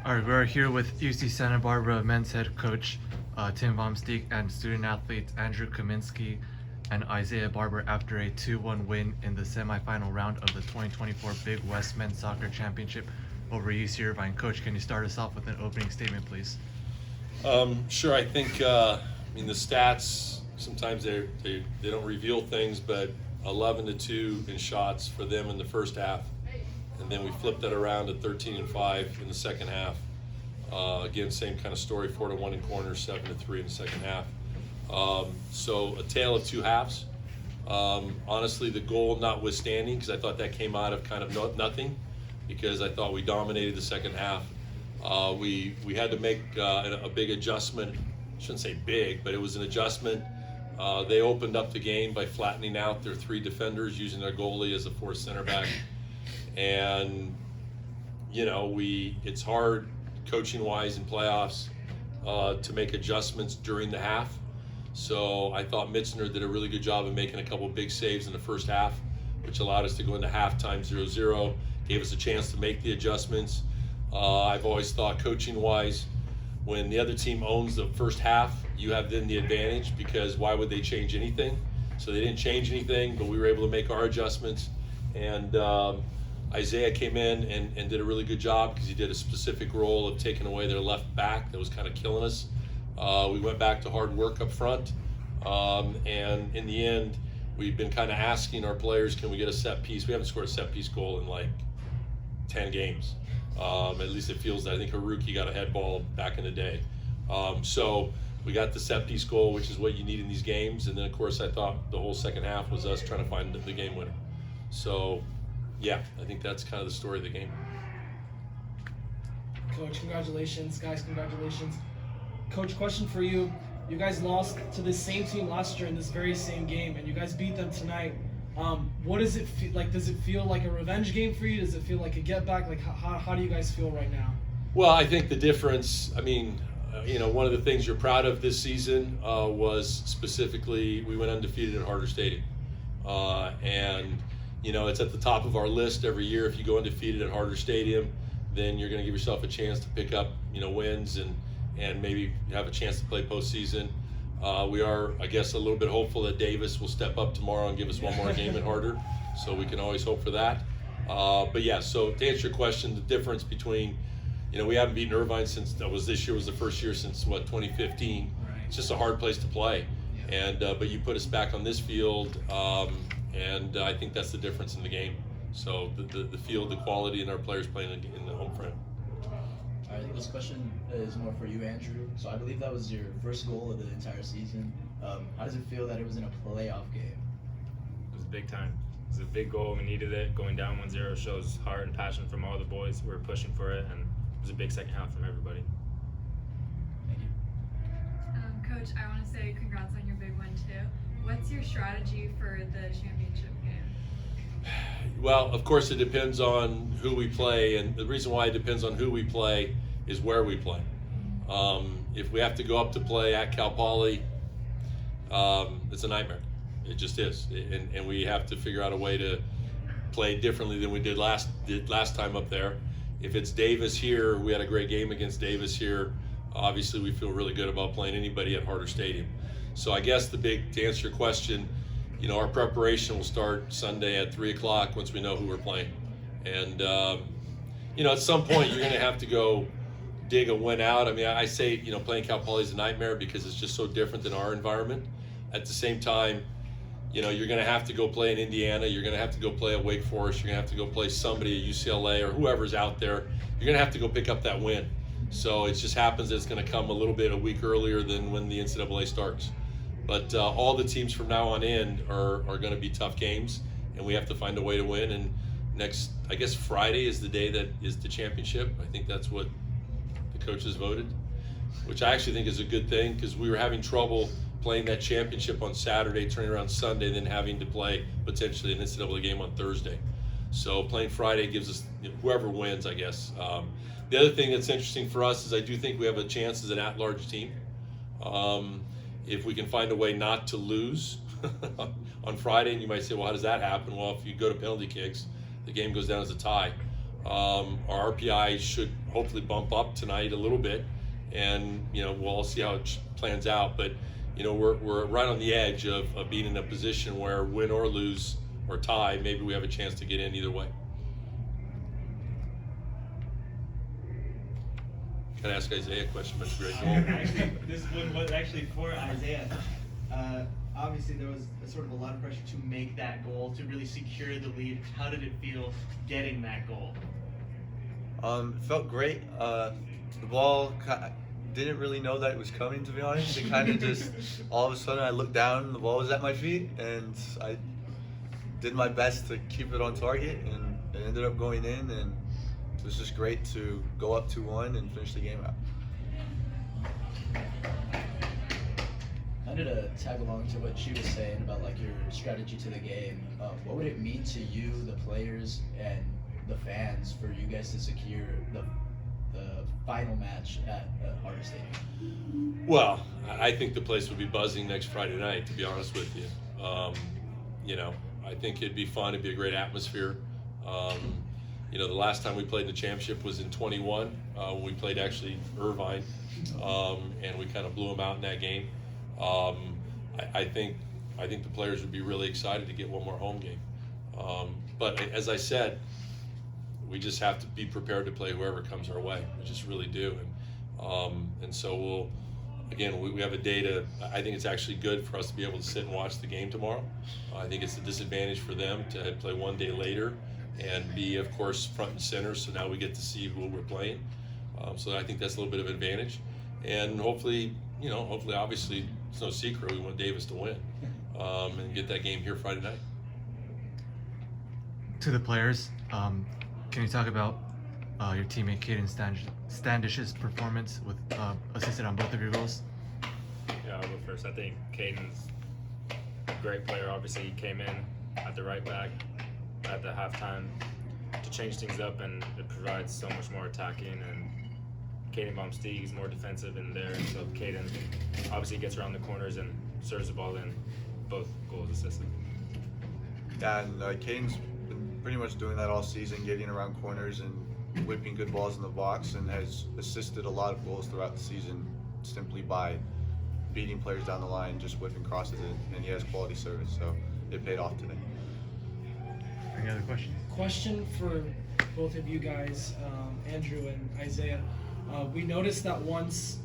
All right, we're here with UC Santa Barbara men's head coach Tim Vom Steeg and student athletes Andrew Kamienski and Isaiah Barber after a 2-1 win in the semifinal round of the 2024 Big West Men's Soccer Championship over UC Irvine. Coach, can you start us off with an opening statement, please? Sure. I think the stats sometimes they don't reveal things, but 11-2 in shots for them in the first half, and then we flipped that around to 13-5 in the second half. Again, same kind of story: 4-1 in corners, 7-3 in the second half. So a tale of two halves. Honestly, the goal notwithstanding, because I thought that came out of kind of nothing, because I thought we dominated the second half. We had to make a big adjustment. I shouldn't say big, but it was an adjustment. They opened up the game by flattening out their three defenders, using their goalie as a fourth center back. And, it's hard coaching-wise in playoffs to make adjustments during the half. So I thought Mitzner did a really good job of making a couple of big saves in the first half, which allowed us to go into halftime 0-0, gave us a chance to make the adjustments. I've always thought coaching-wise, when the other team owns the first half, you have then the advantage, because why would they change anything? So they didn't change anything, but we were able to make our adjustments. And Isaiah came in and did a really good job, because he did a specific role of taking away their left back that was kind of killing us. We went back to hard work up front. And in the end, we've been kind of asking our players, can we get a set piece? We haven't scored a set piece goal in like 10 games. At least it feels that. I think Haruki got a head ball back in the day. So we got the set piece goal, which is what you need in these games. And then, of course, I thought the whole second half was us trying to find the game winner. So, yeah, I think that's kind of the story of the game. Coach, congratulations. Guys, congratulations. Coach, question for you. You guys lost to this same team last year in this very same game, and you guys beat them tonight. What does it feel like? Does it feel like a revenge game for you? Does it feel like a get back? Like, how do you guys feel right now? Well, I think the difference, one of the things you're proud of this season was specifically we went undefeated at Harder Stadium. It's at the top of our list every year. If you go undefeated at Harder Stadium, then you're going to give yourself a chance to pick up, wins and maybe have a chance to play postseason. We are, I guess, a little bit hopeful that Davis will step up tomorrow and give us one more game at Harder, so we can always hope for that. But yeah, so to answer your question, the difference between, we haven't beaten Irvine since this year was the first year since 2015. Right. It's just a hard place to play, and but you put us back on this field, and I think that's the difference in the game. So the field, the quality, and our players playing in the home front. All right, this question is more for you, Andrew. So I believe that was your first goal of the entire season. How does it feel that it was in a playoff game? It was big time. It was a big goal. We needed it. Going down 1-0 shows heart and passion from all the boys. We were pushing for it, and it was a big second half from everybody. Thank you. Coach, I want to say congrats on your big win too. What's your strategy for the championship game? Well, of course, it depends on who we play, and the reason why it depends on who we play is where we play. If we have to go up to play at Cal Poly, it's a nightmare. It just is, and we have to figure out a way to play differently than we did last time up there. If it's Davis here, we had a great game against Davis here. Obviously, we feel really good about playing anybody at Harder Stadium. So I guess to answer your question, our preparation will start Sunday at 3 o'clock once we know who we're playing. And, at some point you're going to have to go dig a win out. I say, playing Cal Poly is a nightmare because it's just so different than our environment. At the same time, you're going to have to go play in Indiana. You're going to have to go play at Wake Forest. You're going to have to go play somebody at UCLA or whoever's out there. You're going to have to go pick up that win. So it just happens that it's going to come a week earlier than when the NCAA starts. But all the teams from now on in are going to be tough games, and we have to find a way to win. And next, I guess Friday is the day that is the championship. I think that's what the coaches voted, which I actually think is a good thing, because we were having trouble playing that championship on Saturday, turning around Sunday, then having to play potentially an NCAA game on Thursday. So playing Friday gives us whoever wins, I guess. The other thing that's interesting for us is I do think we have a chance as an at-large team. If we can find a way not to lose on Friday, and you might say, well, how does that happen? Well, if you go to penalty kicks, the game goes down as a tie. Our RPI should hopefully bump up tonight a little bit, and we'll all see how it plans out. But we're right on the edge of being in a position where win or lose or tie, maybe we have a chance to get in either way. Can I ask Isaiah a question about the great goal? Actually, this one was actually for Isaiah. Obviously, there was sort of a lot of pressure to make that goal, to really secure the lead. How did it feel getting that goal? It felt great. The ball, didn't really know that it was coming, to be honest. It kind of just, all of a sudden I looked down and the ball was at my feet, and I did my best to keep it on target, and it ended up going in, and it was just great to go up 2-1 and finish the game out. Kind of to tag along to what she was saying about like your strategy to the game, what would it mean to you, the players, and the fans for you guys to secure the final match at Barber Stadium? Well, I think the place would be buzzing next Friday night, to be honest with you. I think it'd be fun. It'd be a great atmosphere. The last time we played in the championship was in 21. When we played actually Irvine, and we kind of blew them out in that game. I think the players would be really excited to get one more home game. But as I said, we just have to be prepared to play whoever comes our way. We just really do. And so we have a day to, I think it's actually good for us to be able to sit and watch the game tomorrow. I think it's a disadvantage for them to play one day later and be, of course, front and center. So now we get to see who we're playing. So I think that's a little bit of an advantage. And hopefully, obviously, it's no secret we want Davis to win and get that game here Friday night. To the players, can you talk about your teammate Caden Standish's performance with assisted on both of your goals? Yeah, I'll go first. I think Caden's a great player. Obviously, he came in at the right back at the halftime to change things up, and it provides so much more attacking. And Caden Vom Steeg is more defensive in there, so Caden obviously gets around the corners and serves the ball in. Both goals assisted. Yeah, and Caden's been pretty much doing that all season, getting around corners and whipping good balls in the box, and has assisted a lot of goals throughout the season simply by beating players down the line, just whipping crosses in, and he has quality service, so it paid off today. Any other questions? Question for both of you guys, Andrew and Isaiah. We noticed that once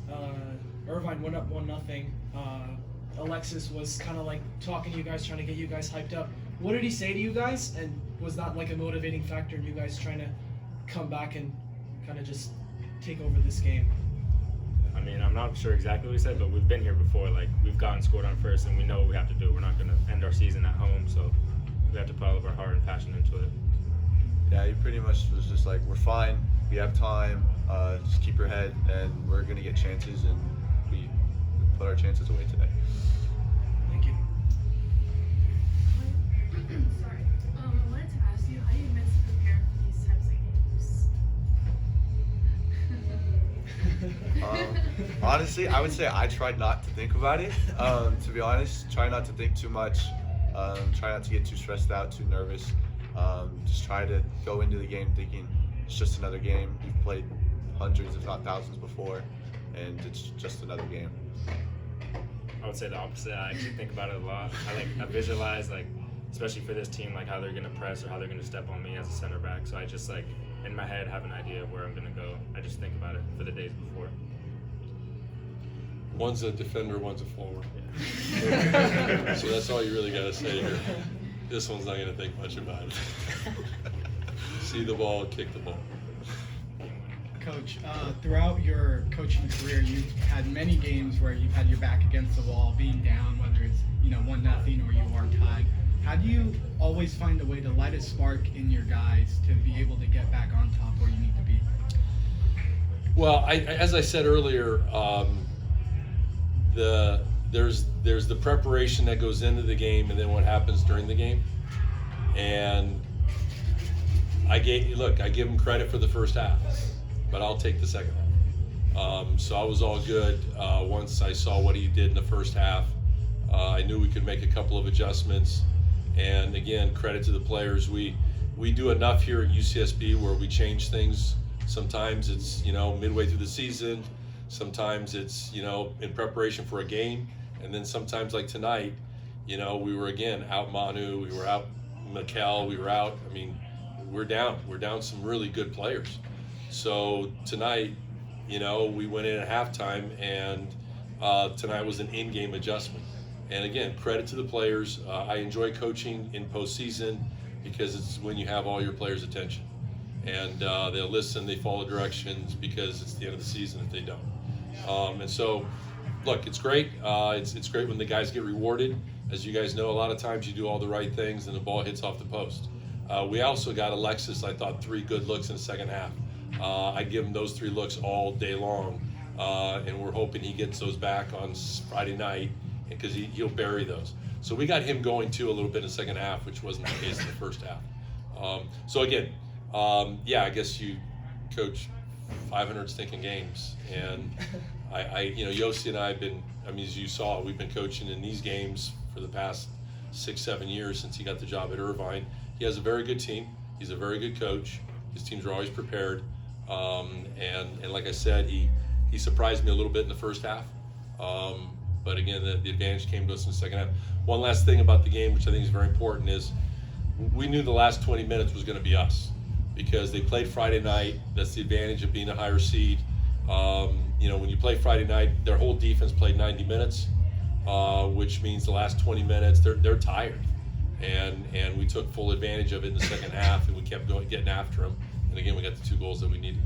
Irvine went up 1-0, Alexis was kind of like talking to you guys, trying to get you guys hyped up. What did he say to you guys, and was that like a motivating factor in you guys trying to come back and kind of just take over this game? I mean, I'm not sure exactly what he said, but we've been here before. Like, we've gotten scored on first, and we know what we have to do. We're not going to end our season at home, so we have to put all of our heart and passion into it. Yeah, he pretty much was just like, we're fine, we have time, just keep your head, and we're going to get chances, and we put our chances away today. Thank you. Sorry. I wanted to ask you, how do you mentally prepare for these types of games? Honestly, I would say I tried not to think about it. To be honest, try not to think too much. Try not to get too stressed out, too nervous. Just try to go into the game thinking it's just another game. We've played hundreds, if not thousands, before, and it's just another game. I would say the opposite. I actually think about it a lot. I visualize, like, especially for this team, like how they're going to press or how they're going to step on me as a center back. So I just, like, in my head have an idea of where I'm going to go. I just think about it for the days before. One's a defender, one's a forward. Yeah. So that's all you really got to say here. This one's not going to think much about it. See the ball, kick the ball. Coach, throughout your coaching career, you've had many games where you've had your back against the wall, being down, whether it's 1-0 or you are tied. How do you always find a way to light a spark in your guys to be able to get back on top where you need to be? Well, as I said earlier, there's the preparation that goes into the game, and then what happens during the game. And I give him credit for the first half, but I'll take the second half. So I was all good once I saw what he did in the first half. I knew we could make a couple of adjustments, and again, credit to the players. We we do enough here at UCSB where we change things. Sometimes it's, midway through the season. Sometimes it's, in preparation for a game. And then sometimes like tonight, we were again out Manu, we were out Mikel, we were out. I mean, we're down some really good players. So tonight, we went in at halftime, and tonight was an in-game adjustment. And again, credit to the players. I enjoy coaching in postseason because it's when you have all your players' attention. And they'll listen, they follow directions because it's the end of the season if they don't. And so, look, it's great. It's great when the guys get rewarded. As you guys know, a lot of times you do all the right things and the ball hits off the post. We also got Alexis, I thought, 3 good looks in the second half. I give him those 3 looks all day long, and we're hoping he gets those back on Friday night because he'll bury those. So we got him going too a little bit in the second half, which wasn't the case in the first half. So again, I guess you coach 500 stinking games, and Yossi and I have been, as you saw, we've been coaching in these games for the past 6-7 years since he got the job at Irvine. He has a very good team. He's a very good coach. His teams are always prepared. And like I said, he surprised me a little bit in the first half. But again, the advantage came to us in the second half. One last thing about the game, which I think is very important, is we knew the last 20 minutes was going to be us because they played Friday night. That's the advantage of being a higher seed. When you play Friday night, their whole defense played 90 minutes, which means the last 20 minutes they're tired. And we took full advantage of it in the second half, and we kept getting after them. And again, we got the 2 goals that we needed.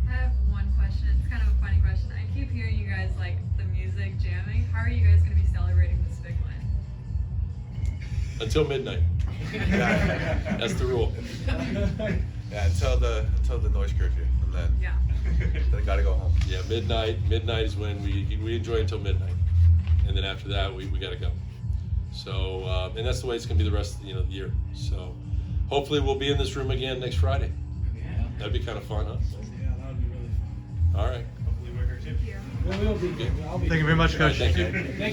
I have one question. It's kind of a funny question. I keep hearing you guys like the music jamming. How are you guys going to be celebrating this big win? Until midnight. That's the rule. Yeah, until the noise curfew, and then Yeah. then gotta go home. Yeah, midnight is when we enjoy until midnight, and then after that we gotta go. So and that's the way it's gonna be the rest of the year. So hopefully we'll be in this room again next Friday. Yeah. That'd be kind of fun, huh? Yeah, that would be really fun. All right. Hopefully we're here too. Yeah. We'll be. I'll be. Thank you very much, All right, Coach. thank you.